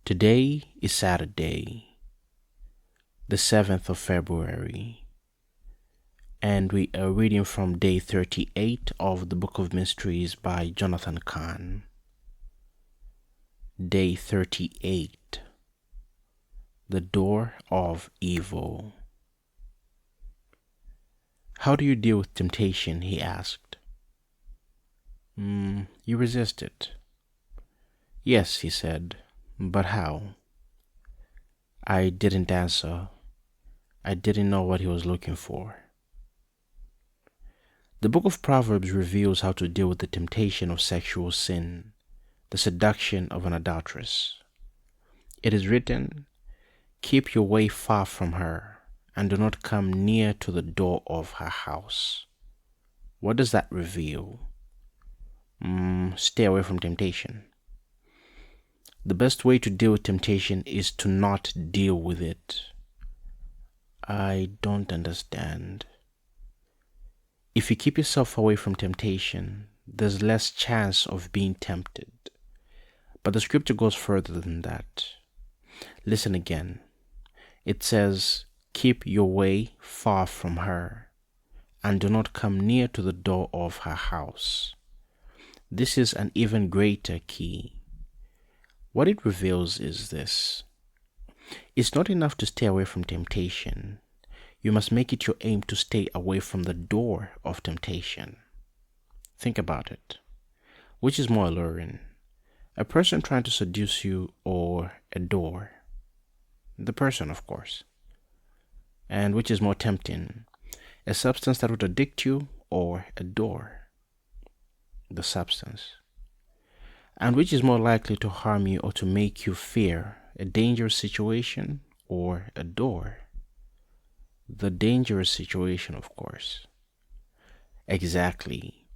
Today is Saturday, the 7th of February, and we are reading from day 38 of the Book of Mysteries by Jonathan Cahn. Day 38, The Door of Evil. How do you deal with temptation? He asked. You resist it. Yes, he said, but how? I didn't answer. I didn't know what he was looking for. The book of Proverbs reveals how to deal with the temptation of sexual sin, the seduction of an adulteress. It is written, "Keep your way far from her, and do not come near to the door of her house." What does that reveal? Stay away from temptation. The best way to deal with temptation is to not deal with it. I don't understand. If you keep yourself away from temptation, there's less chance of being tempted. But the scripture goes further than that. Listen again. It says, "Keep your way far from her, and do not come near to the door of her house." This is an even greater key. What it reveals is this. It's not enough to stay away from temptation. You must make it your aim to stay away from the door of temptation. Think about it. Which is more alluring? A person trying to seduce you or a door? The person, of course. And which is more tempting? A substance that would addict you or a door? The substance. And which is more likely to harm you or to make you fear? A dangerous situation or a door? The dangerous situation, of course. Exactly.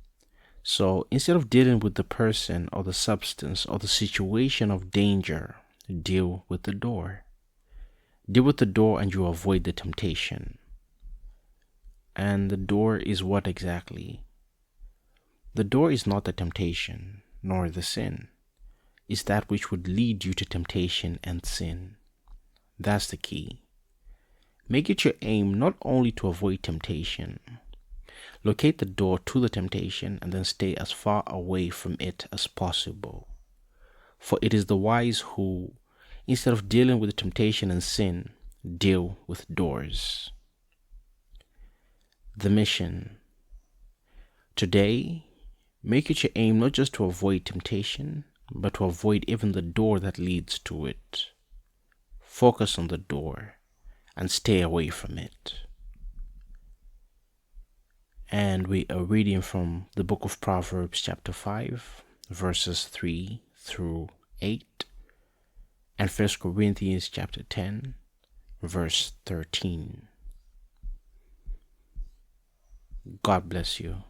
So instead of dealing with the person or the substance or the situation of danger, deal with the door. Deal with the door and you avoid the temptation. And the door is what exactly? The door is not the temptation, nor the sin. It's that which would lead you to temptation and sin. That's the key. Make it your aim not only to avoid temptation. Locate the door to the temptation and then stay as far away from it as possible. For it is the wise who, instead of dealing with temptation and sin, deal with doors. The mission. Today, make it your aim not just to avoid temptation, but to avoid even the door that leads to it. Focus on the door and stay away from it. And we are reading from the book of Proverbs chapter 5, verses 3 through 8, and 1 Corinthians chapter 10, verse 13. God bless you.